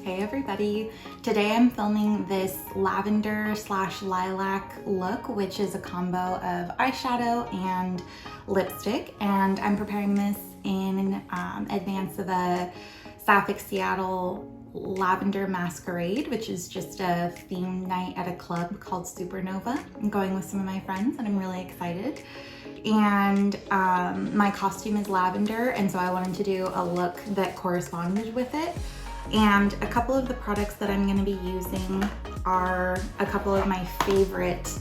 Hey everybody, today I'm filming this lavender slash lilac look, which is a combo of eyeshadow and lipstick, and I'm preparing this in advance of a Sapphic Seattle lavender masquerade, which is just a theme night at a club called Supernova. I'm going with some of my friends and I'm really excited. And my costume is lavender, and so I wanted to do a look that corresponded with it. And a couple of the products that I'm going to be using are a couple of my favorite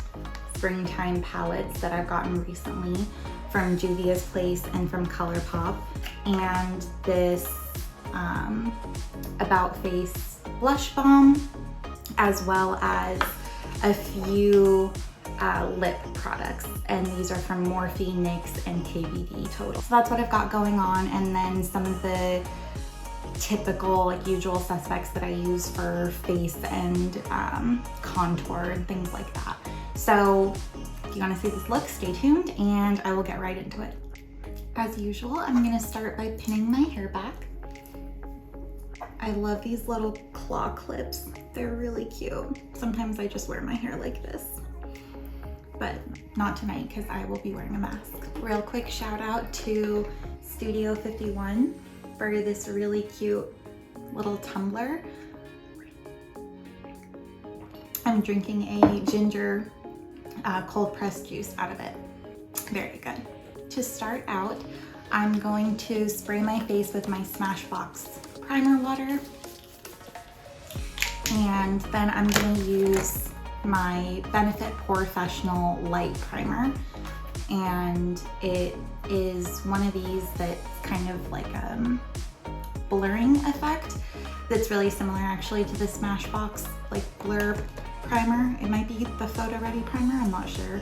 springtime palettes that I've gotten recently from Juvia's Place and from ColourPop, and this About Face blush balm, as well as a few lip products, and these are from Morphe, NYX, and KVD total. So that's what I've got going on, and then some of the typical, like, usual suspects that I use for face and contour and things like that. So if you want to see this look, stay tuned and I will get right into it. As usual, I'm going to start by pinning my hair back. I love these little claw clips. They're really cute. Sometimes I just wear my hair like this, but not tonight because I will be wearing a mask. Real quick shout out to Studio 51 for this really cute little tumbler. I'm drinking a ginger cold pressed juice out of it. Very good. To start out, I'm going to spray my face with my Smashbox primer water, and then I'm going to use my Benefit Professional Light Primer, and it is one of these that's kind of like a blurring effect that's really similar actually to the Smashbox like blur primer. It might be the Photo Ready primer, I'm not sure,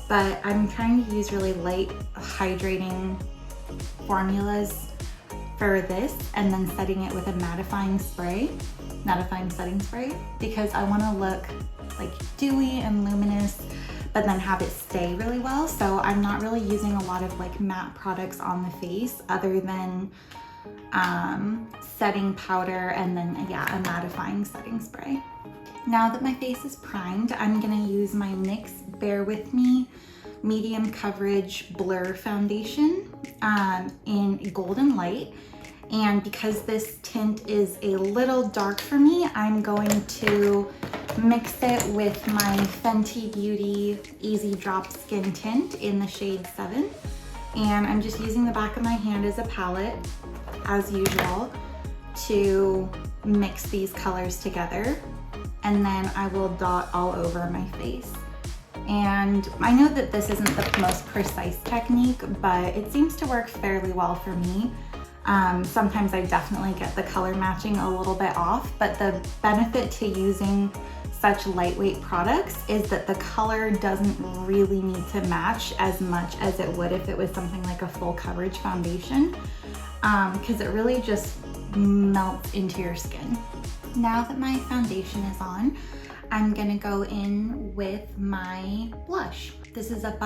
but I'm trying to use really light hydrating formulas for this, and then setting it with a mattifying setting spray, because I want to look like dewy and luminous, but then have it stay really well. So I'm not really using a lot of like matte products on the face other than setting powder and then a mattifying setting spray. Now that my face is primed, I'm gonna use my NYX Bear With Me medium coverage blur foundation in Golden Light. And because this tint is a little dark for me, I'm going to mix it with my Fenty Beauty Easy Drop Skin Tint in the shade 7. And I'm just using the back of my hand as a palette, as usual, to mix these colors together. And then I will dot all over my face. And I know that this isn't the most precise technique, but it seems to work fairly well for me. Sometimes I definitely get the color matching a little bit off, but the benefit to using such lightweight products is that the color doesn't really need to match as much as it would if it was something like a full coverage foundation, because it really just melts into your skin. Now that my foundation is on, I'm gonna go in with my blush. This is a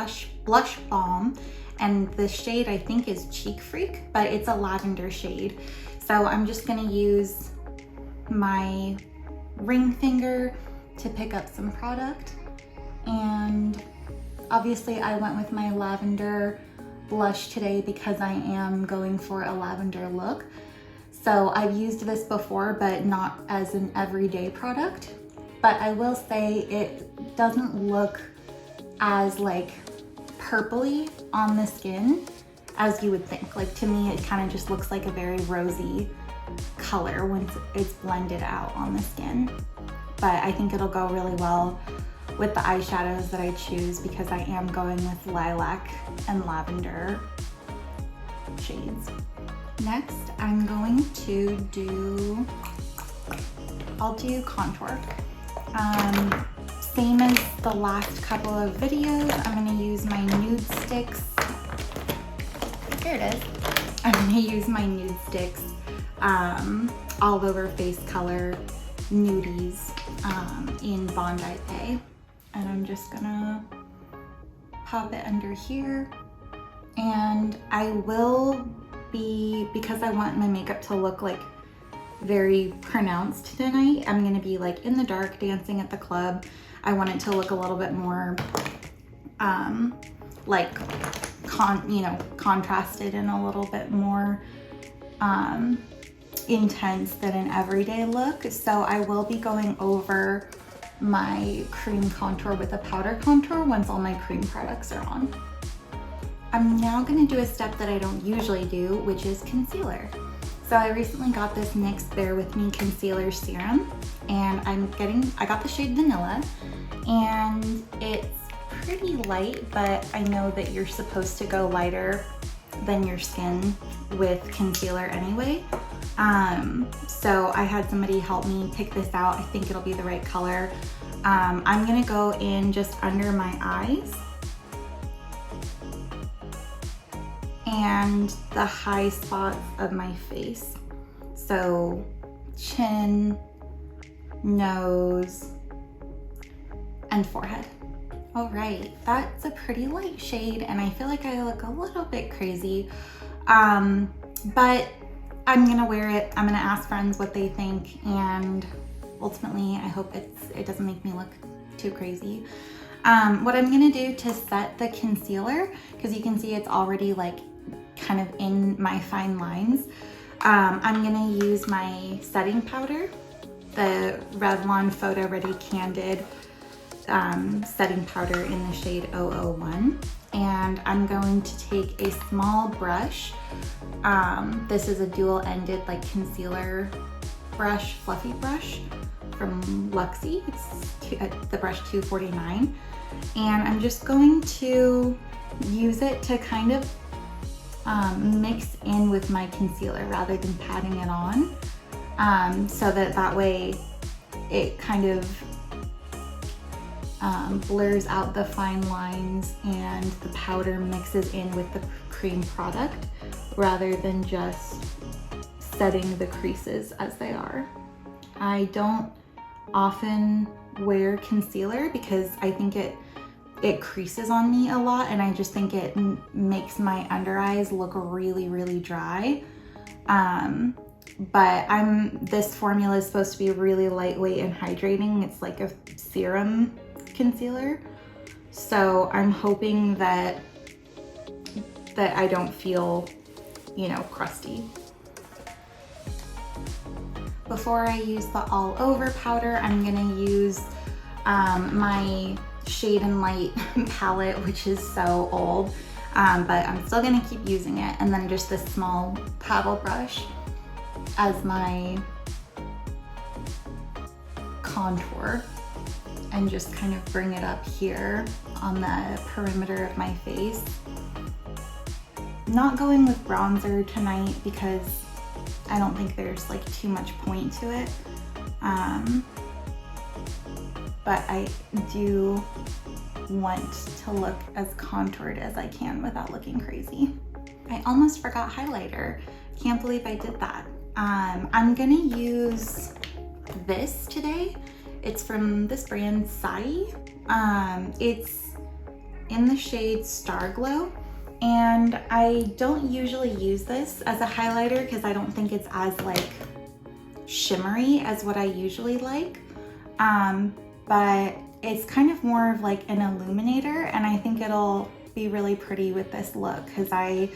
blush balm, and the shade I think is Cheek Freak, but it's a lavender shade. So I'm just gonna use my ring finger to pick up some product. And obviously I went with my lavender blush today because I am going for a lavender look. So I've used this before, but not as an everyday product. But I will say it doesn't look as like purpley on the skin as you would think. Like, to me, it kind of just looks like a very rosy color when it's blended out on the skin. But I think it'll go really well with the eyeshadows that I choose, because I am going with lilac and lavender shades. Next, I'm going to do contour. Same as the last couple of videos, I'm going to use my nude sticks. Here it is. I'm going to use my nude sticks, all over face color nudies in Bondi Pay. And I'm just going to pop it under here. And I will be, because I want my makeup to look like very pronounced tonight. I'm gonna be like in the dark dancing at the club. I want it to look a little bit more like contrasted and a little bit more intense than an everyday look. So I will be going over my cream contour with a powder contour once all my cream products are on. I'm now gonna do a step that I don't usually do, which is concealer. So I recently got this NYX Bare With Me Concealer Serum, and I got the shade Vanilla, and it's pretty light, but I know that you're supposed to go lighter than your skin with concealer anyway. So I had somebody help me pick this out. I think it'll be the right color. I'm gonna go in just under my eyes and the high spots of my face. So chin, nose, and forehead. All right, that's a pretty light shade, and I feel like I look a little bit crazy, but I'm gonna wear it. I'm gonna ask friends what they think, and ultimately I hope it doesn't make me look too crazy. What I'm gonna do to set the concealer, because you can see it's already like kind of in my fine lines, I'm gonna use my setting powder, the Revlon Photo Ready Candid setting powder in the shade 001, and I'm going to take a small brush. This is a dual-ended like concealer brush, fluffy brush from Luxie. It's the brush 249, and I'm just going to use it to kind of mix in with my concealer rather than patting it on, so that way it kind of blurs out the fine lines and the powder mixes in with the cream product rather than just setting the creases as they are. I don't often wear concealer because I think it creases on me a lot, and I just think it makes my under eyes look really, really dry. But this formula is supposed to be really lightweight and hydrating. It's like a serum concealer, so I'm hoping that I don't feel, crusty. Before I use the all over powder, I'm gonna use my Shade and Light palette, which is so old, but I'm still gonna keep using it, and then just this small paddle brush as my contour, and just kind of bring it up here on the perimeter of my face. Not going with bronzer tonight because I don't think there's like too much point to it, but I do want to look as contoured as I can without looking crazy. I almost forgot highlighter. Can't believe I did that. I'm gonna use this today. It's from this brand, Sai. It's in the shade Star Glow, and I don't usually use this as a highlighter because I don't think it's as like shimmery as what I usually like, but it's kind of more of like an illuminator, and I think it'll be really pretty with this look because I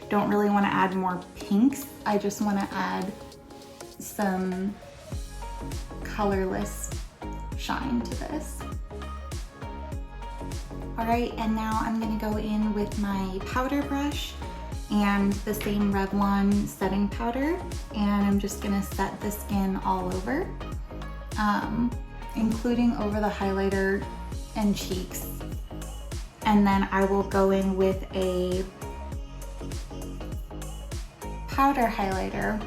don't really want to add more pinks. I just want to add some colorless shine to this. All right, and now I'm gonna go in with my powder brush and the same Revlon setting powder, and I'm just gonna set the skin all over, including over the highlighter and cheeks. And then I will go in with a powder highlighter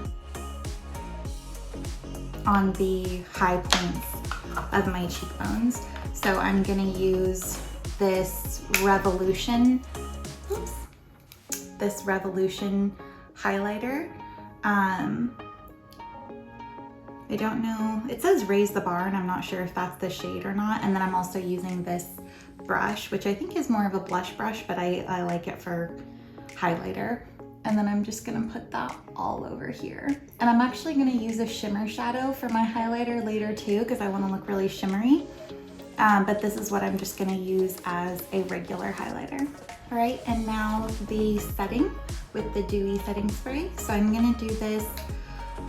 on the high points of my cheekbones. So I'm gonna use this Revolution highlighter. I don't know, it says Raise the Bar, and I'm not sure if that's the shade or not. And then I'm also using this brush, which I think is more of a blush brush, but I like it for highlighter. And then I'm just gonna put that all over here. And I'm actually gonna use a shimmer shadow for my highlighter later too, because I wanna look really shimmery. But this is what I'm just gonna use as a regular highlighter. All right, and now the setting with the dewy setting spray. So I'm gonna do this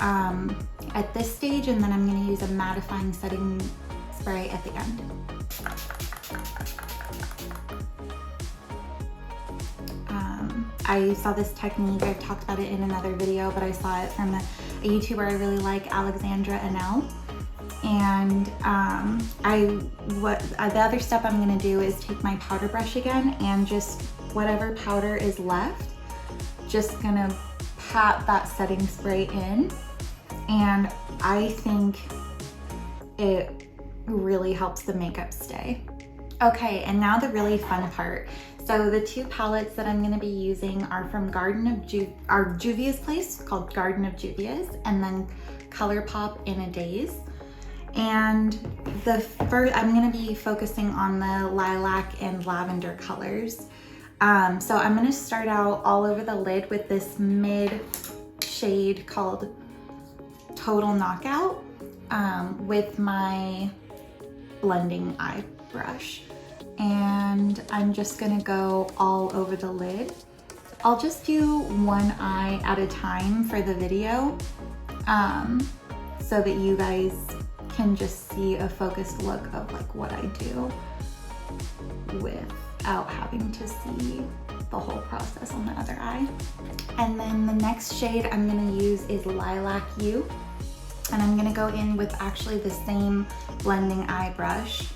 at this stage, and then I'm gonna use a mattifying setting spray at the end. I saw this technique, I've talked about it in another video, but I saw it from a YouTuber I really like, Alexandra Anel. And the other step I'm gonna do is take my powder brush again and just whatever powder is left, just gonna pat that setting spray in. And I think it really helps the makeup stay. Okay, and now the really fun part. So the two palettes that I'm gonna be using are from Juvia's place, called Garden of Juvia's, and then ColourPop in a Daze. And the first, I'm gonna be focusing on the lilac and lavender colors. So I'm gonna start out all over the lid with this mid shade called Total Knockout with my blending eye brush. And I'm just gonna go all over the lid. I'll just do one eye at a time for the video so that you guys can just see a focused look of like what I do without having to see the whole process on the other eye. And then the next shade I'm gonna use is Lilac U. And I'm gonna go in with actually the same blending eye brush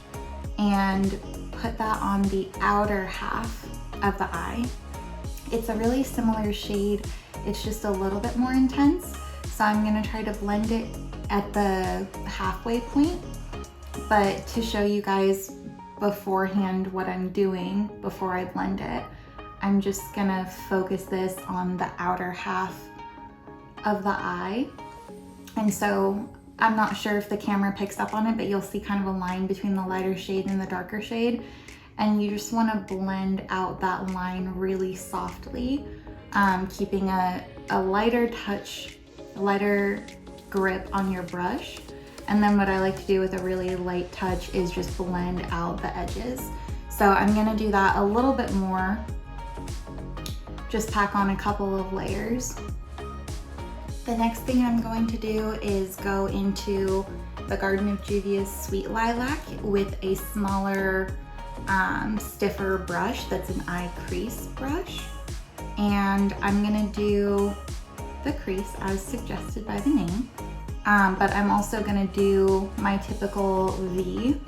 and put that on the outer half of the eye. It's a really similar shade, it's just a little bit more intense. So I'm gonna try to blend it at the halfway point, but to show you guys beforehand what I'm doing before I blend it, I'm just gonna focus this on the outer half of the eye. And so I'm not sure if the camera picks up on it, but you'll see kind of a line between the lighter shade and the darker shade. And you just wanna blend out that line really softly, keeping a lighter touch, lighter grip on your brush. And then what I like to do with a really light touch is just blend out the edges. So I'm gonna do that a little bit more, just pack on a couple of layers. The next thing I'm going to do is go into the Garden of Juvia's Sweet Lilac with a smaller, stiffer brush that's an eye crease brush. And I'm gonna do the crease as suggested by the name. But I'm also gonna do my typical V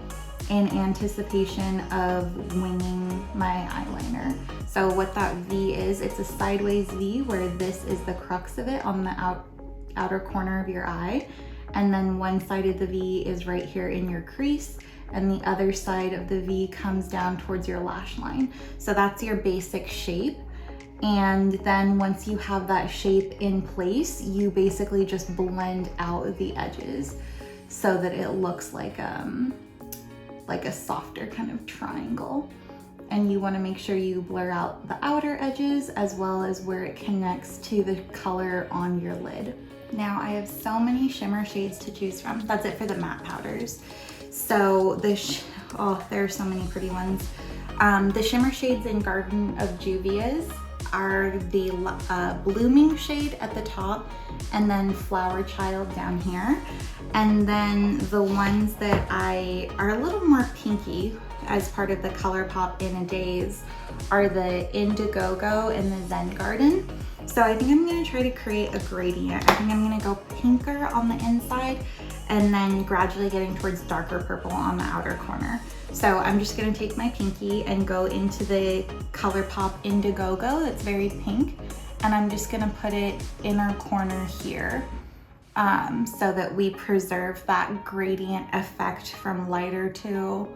in anticipation of winging my eyeliner. So what that V is, it's a sideways V where this is the crux of it on the outer corner of your eye. And then one side of the V is right here in your crease, and the other side of the V comes down towards your lash line. So that's your basic shape. And then once you have that shape in place, you basically just blend out the edges so that it looks like a softer kind of triangle. And you want to make sure you blur out the outer edges as well as where it connects to the color on your lid. Now I have so many shimmer shades to choose from. That's it for the matte powders. So there are so many pretty ones. The shimmer shades in Garden of Juvia's are the blooming shade at the top, and then Flower Child down here. And then the ones that are a little more pinky as part of the ColourPop in a Daze are the Indiegogo and the Zen Garden. So I think I'm gonna try to create a gradient. I think I'm gonna go pinker on the inside and then gradually getting towards darker purple on the outer corner. So I'm just gonna take my pinky and go into the ColourPop Indiegogo that's very pink, and I'm just gonna put it inner corner here so that we preserve that gradient effect from lighter to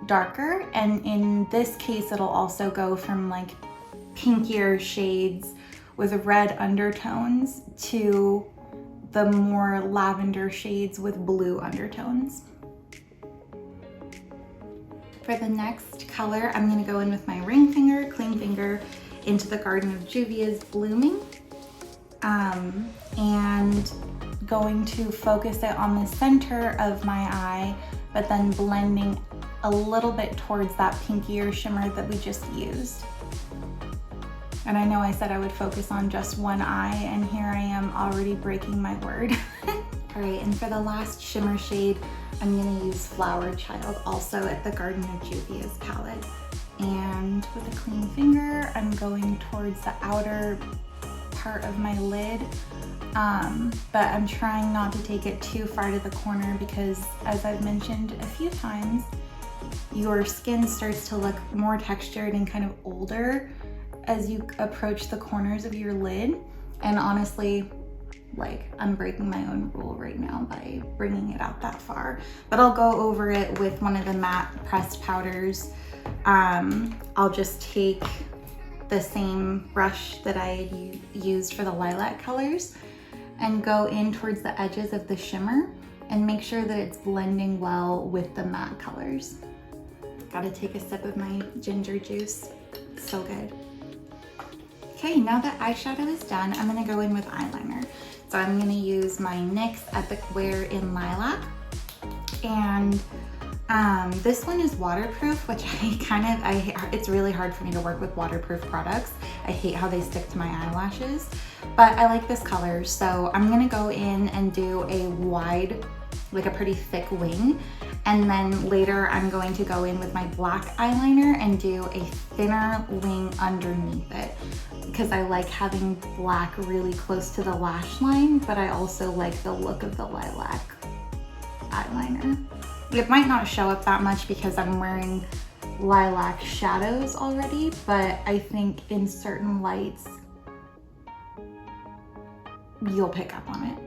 darker. And in this case, it'll also go from like pinkier shades with red undertones to the more lavender shades with blue undertones. For the next color, I'm gonna go in with my ring finger, clean finger, into the Garden of Juvia's Blooming, and going to focus it on the center of my eye, but then blending a little bit towards that pinkier shimmer that we just used. And I know I said I would focus on just one eye, and here I am already breaking my word. All right, and for the last shimmer shade, I'm gonna use Flower Child, also at the Garden of Juvia's palette. And with a clean finger, I'm going towards the outer part of my lid, but I'm trying not to take it too far to the corner because, as I've mentioned a few times, your skin starts to look more textured and kind of older as you approach the corners of your lid. And honestly, like, I'm breaking my own rule right now by bringing it out that far. But I'll go over it with one of the matte pressed powders. I'll just take the same brush that I used for the lilac colors and go in towards the edges of the shimmer and make sure that it's blending well with the matte colors. Gotta take a sip of my ginger juice. So good. Okay, now that eyeshadow is done, I'm gonna go in with eyeliner. So I'm gonna use my NYX Epic Wear in Lilac. And this one is waterproof, which it's really hard for me to work with waterproof products. I hate how they stick to my eyelashes, but I like this color. So I'm gonna go in and do a wide, like a pretty thick wing. And then later I'm going to go in with my black eyeliner and do a thinner wing underneath it, because I like having black really close to the lash line, but I also like the look of the lilac eyeliner. It might not show up that much because I'm wearing lilac shadows already, but I think in certain lights, you'll pick up on it.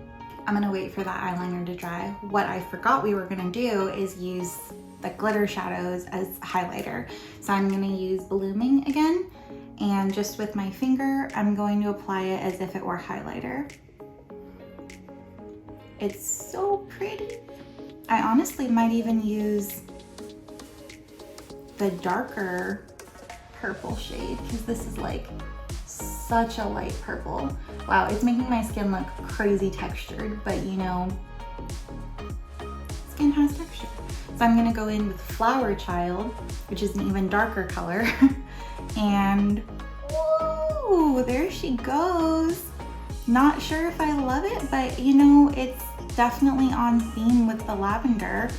I'm gonna wait for that eyeliner to dry. What I forgot we were gonna do is use the glitter shadows as highlighter. So I'm gonna use Blooming again, and just with my finger, I'm going to apply it as if it were highlighter. It's so pretty. I honestly might even use the darker purple shade, because this is like such a light purple. Wow, it's making my skin look crazy textured, but you know, skin has texture. So I'm gonna go in with Flower Child, which is an even darker color, and whoa, there she goes. Not sure if I love it, but you know, it's definitely on theme with the lavender.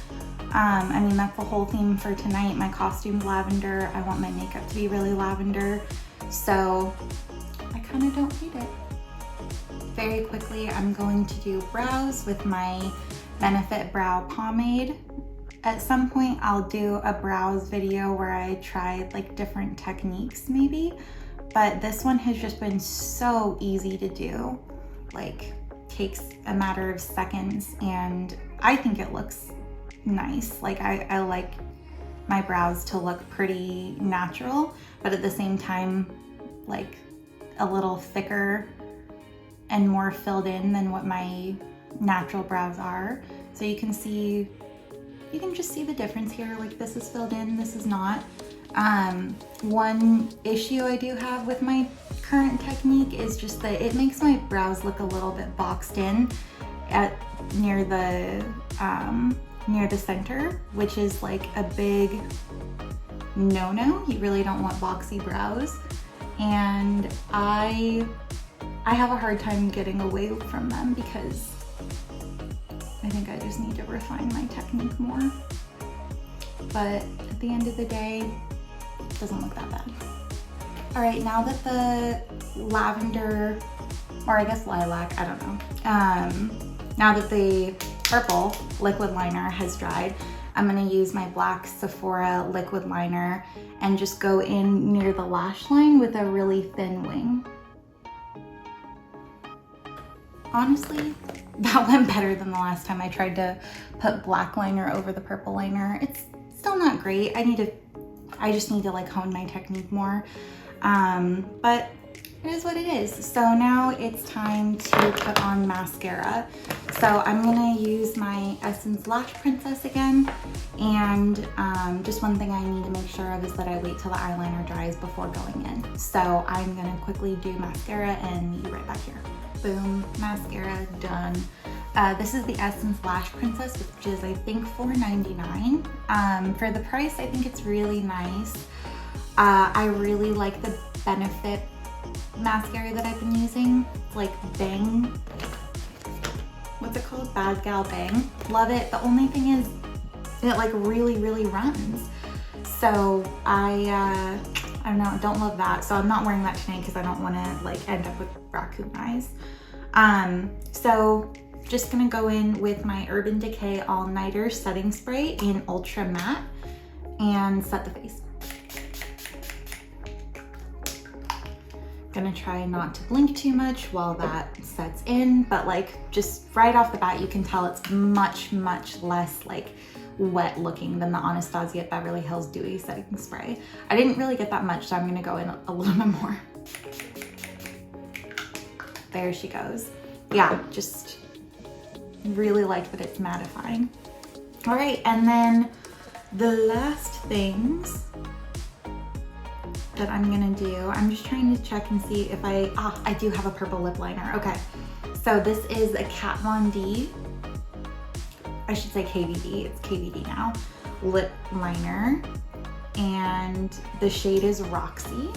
I mean, that's the whole theme for tonight. My costume's lavender. I want my makeup to be really lavender. So I kind of don't hate it. Very quickly, I'm going to do brows with my Benefit Brow Pomade. At some point, I'll do a brows video where I try like different techniques maybe, but this one has just been so easy to do. Like, takes a matter of seconds, and I think it looks nice. Like, I like my brows to look pretty natural, but at the same time, like a little thicker and more filled in than what my natural brows are. So you can just see the difference here. Like, this is filled in, this is not. One issue I do have with my current technique is just that it makes my brows look a little bit boxed in near the center, which is like a big no-no. You really don't want boxy brows, and I have a hard time getting away from them because I think I just need to refine my technique more. But at the end of the day, it doesn't look that bad. All right, now that the lavender, or I guess lilac, I don't know. Now that the purple liquid liner has dried, I'm gonna use my black Sephora liquid liner and just go in near the lash line with a really thin wing. Honestly, that went better than the last time I tried to put black liner over the purple liner. It's still not great. I just need to like hone my technique more. But it is what it is. So now it's time to put on mascara. So I'm gonna use my Essence Lash Princess again. And just one thing I need to make sure of is that I wait till the eyeliner dries before going in. So I'm gonna quickly do mascara and meet you right back here. Boom, mascara done. This is the Essence Lash Princess, which is I think $4.99. For the price, I think it's really nice. I really like the Benefit mascara that I've been using. It's like Bang, what's it called? Bad Gal Bang. Love it. The only thing is it like really runs. So I don't know, don't love that. So I'm not wearing that tonight because I don't want to like end up with raccoon eyes. So just gonna go in with my Urban Decay All Nighter Setting Spray in Ultra Matte and set the face. Gonna try not to blink too much while that sets in, but like just right off the bat, you can tell it's much less like wet looking than the Anastasia Beverly Hills Dewy Setting Spray. I didn't really get that much, so I'm gonna go in a little bit more. There she goes. Yeah, just really like that it's mattifying. All right, and then the last things that I'm gonna do, I'm just trying to check and see if I do have a purple lip liner. Okay, so this is a Kat Von D, I should say KVD, it's KVD now, lip liner, and the shade is Roxy,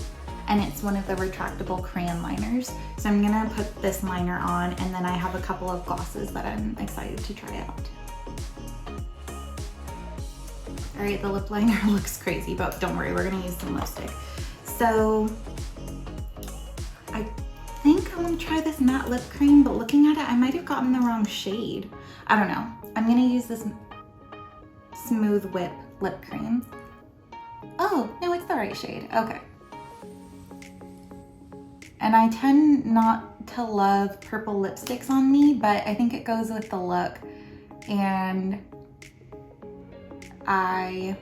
and it's one of the retractable crayon liners. So I'm gonna put this liner on, and then I have a couple of glosses that I'm excited to try out. All right, the lip liner looks crazy, but don't worry, we're gonna use some lipstick. So I think I want to try this matte lip cream, but looking at it, I might have gotten the wrong shade. I don't know. I'm gonna use this Smooth Whip lip cream. Oh, no, it's the right shade. Okay. And I tend not to love purple lipsticks on me, but I think it goes with the look. And I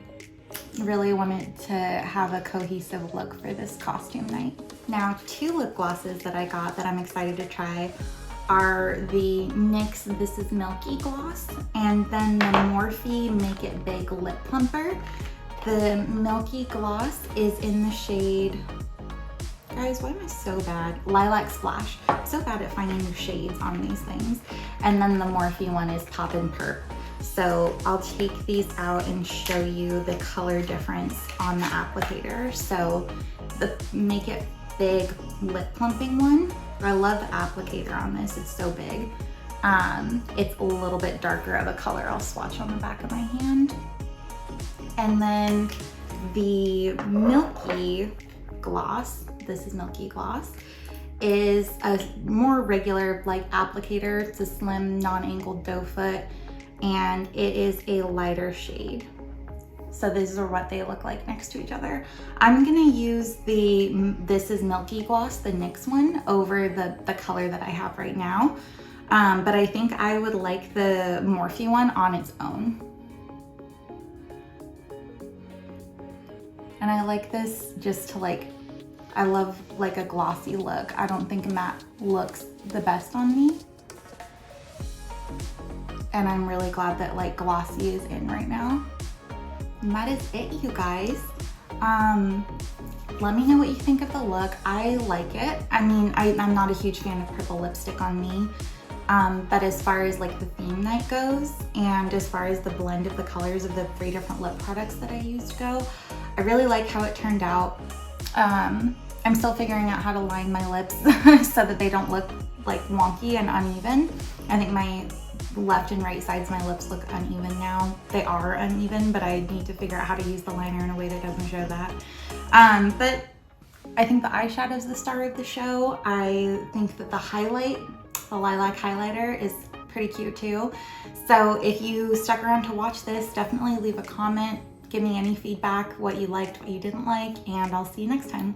really wanted to have a cohesive look for this costume night. Now, two lip glosses that I got that I'm excited to try are the NYX This Is Milky gloss, and then the Morphe Make It Big Lip Plumper. The Milky gloss is in the shade, guys, why am I so bad? Lilac Splash. So bad at finding the shades on these things. And then the Morphe one is Poppin' Perp. So I'll take these out and show you the color difference on the applicator. So the Make It Big Lip Plumping one, I love the applicator on this, it's so big. It's a little bit darker of a color. I'll swatch on the back of my hand. And then the Milky gloss, This Is Milky gloss, is a more regular like applicator. It's a slim non-angled doe foot, and it is a lighter shade. So these are what they look like next to each other. I'm gonna use the This Is Milky gloss, the NYX one, over the color that I have right now. But I think I would like the Morphe one on its own. And I like this just to like, I love like a glossy look. I don't think matte looks the best on me. And I'm really glad that like glossy is in right now. And that is it, you guys. Let me know what you think of the look. I like it. I mean, I'm not a huge fan of purple lipstick on me. But as far as like the theme night goes, and as far as the blend of the colors of the 3 different lip products that I used go, I really like how it turned out. I'm still figuring out how to line my lips so that they don't look like wonky and uneven. I think my left and right sides of my lips look uneven now. They are uneven, but I need to figure out how to use the liner in a way that doesn't show that. But I think the eyeshadow is the star of the show. I think that the highlight, the lilac highlighter, is pretty cute too. So if you stuck around to watch this, definitely leave a comment. Give me any feedback, what you liked, what you didn't like, and I'll see you next time.